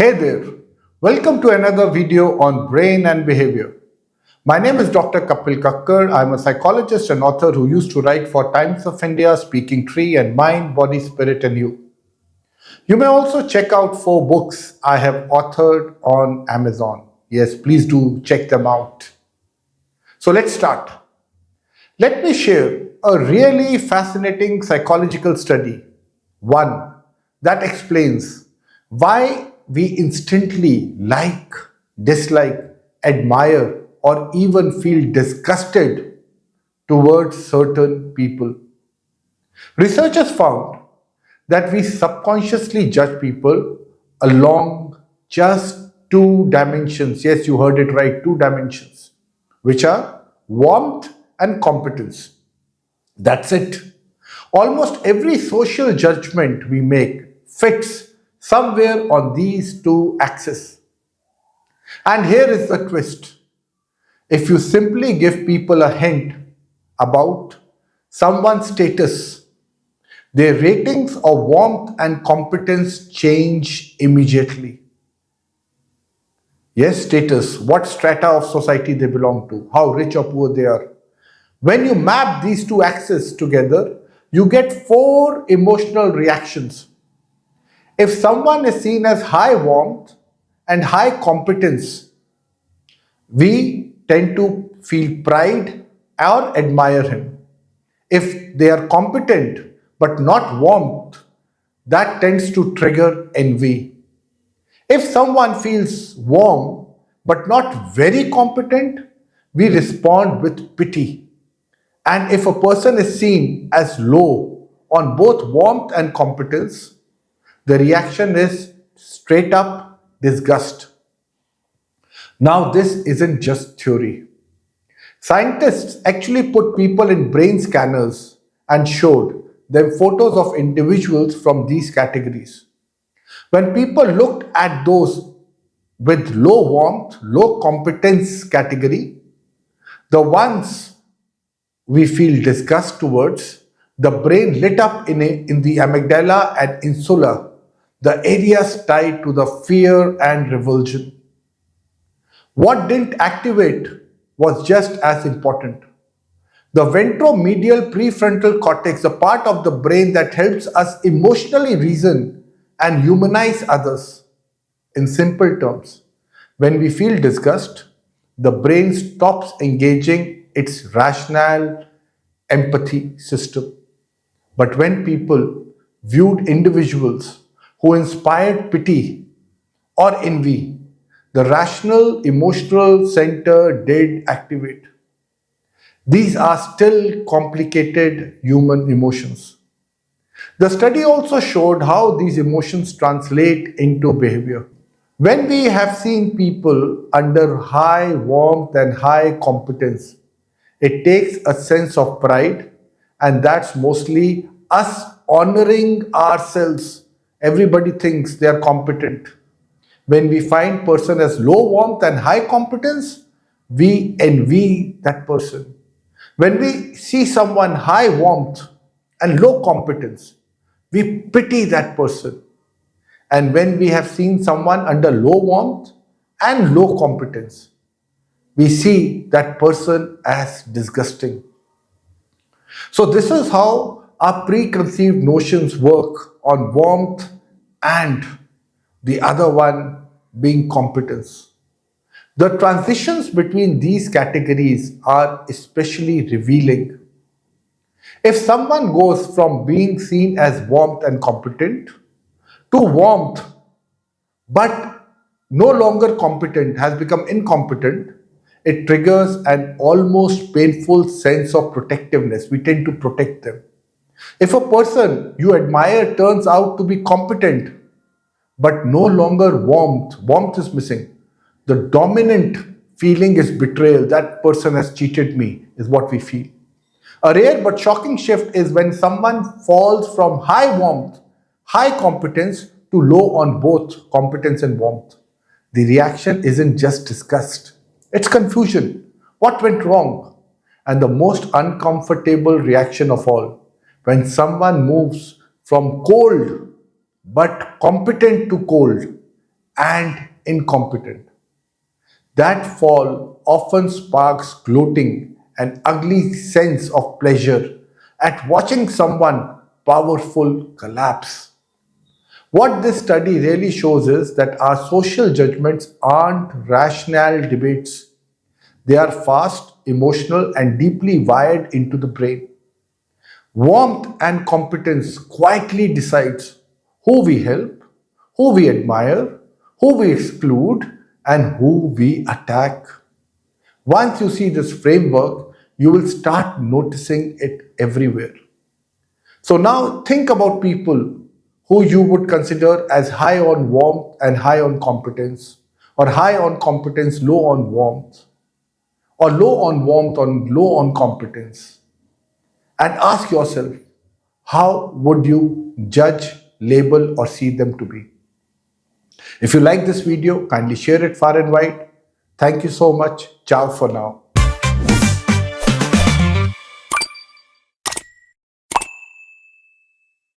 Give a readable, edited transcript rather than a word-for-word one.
Hey there, welcome to another video on brain and behavior. My name is Dr. Kapil Kakkar. I'm a psychologist and author who used to write for Times of India, Speaking Tree, and Mind, Body, Spirit, and You. You may also check out 4 books I have authored on Amazon. Yes, please do check them out. So let's start. Let me share a really fascinating psychological study, one that explains why we instantly like, dislike, admire, or even feel disgusted towards certain people. Researchers found that we subconsciously judge people along just 2 dimensions. Yes, you heard it right, 2 dimensions, which are warmth and competence. That's it. Almost every social judgment we make fits somewhere on these 2 axes. And here is the twist. If you simply give people a hint about someone's status, their ratings of warmth and competence change immediately. Yes, status, what strata of society they belong to, how rich or poor they are. When you map these 2 axes together, you get 4 emotional reactions. If someone is seen as high warmth and high competence, we tend to feel pride or admire him. If they are competent but not warmth, that tends to trigger envy. If someone feels warm but not very competent, we respond with pity. And if a person is seen as low on both warmth and competence, the reaction is straight up disgust. Now, this isn't just theory. Scientists actually put people in brain scanners and showed them photos of individuals from these categories. When people looked at those with low warmth, low competence category, the ones we feel disgust towards, the brain lit up in the amygdala and insula, the areas tied to the fear and revulsion. What didn't activate was just as important. The ventromedial prefrontal cortex, the part of the brain that helps us emotionally reason and humanize others. In simple terms, when we feel disgust, the brain stops engaging its rational empathy system. But when people viewed individuals who inspired pity or envy, the rational emotional center did activate. These are still complicated human emotions. The study also showed how these emotions translate into behavior. When we have seen people under high warmth and high competence, it takes a sense of pride, and that's mostly us honoring ourselves. Everybody thinks they are competent. When we find person as low warmth and high competence, we envy that person. When we see someone high warmth and low competence, we pity that person. And when we have seen someone under low warmth and low competence, we see that person as disgusting. So, this is how our preconceived notions work on warmth and the other one being competence. The transitions between these categories are especially revealing. If someone goes from being seen as warmth and competent to warmth but no longer competent, has become incompetent, it triggers an almost painful sense of protectiveness. We tend to protect them. If a person you admire turns out to be competent but no longer warmth is missing, the dominant feeling is betrayal. That person has cheated me, is what we feel. A rare but shocking shift is when someone falls from high warmth, high competence to low on both competence and warmth. The reaction isn't just disgust, it's confusion. What went wrong? And the most uncomfortable reaction of all, when someone moves from cold but competent to cold, and incompetent. That fall often sparks gloating, an ugly sense of pleasure at watching someone powerful collapse. What this study really shows is that our social judgments aren't rational debates. They are fast, emotional, and deeply wired into the brain. Warmth and competence quietly decides who we help, who we admire, who we exclude, and who we attack. Once you see this framework, you will start noticing it everywhere. So now think about people who you would consider as high on warmth and high on competence, or high on competence, low on warmth, or low on warmth and low on competence. And ask yourself, how would you judge, label, or see them to be? If you like this video, kindly share it far and wide. Thank you so much. Ciao for now.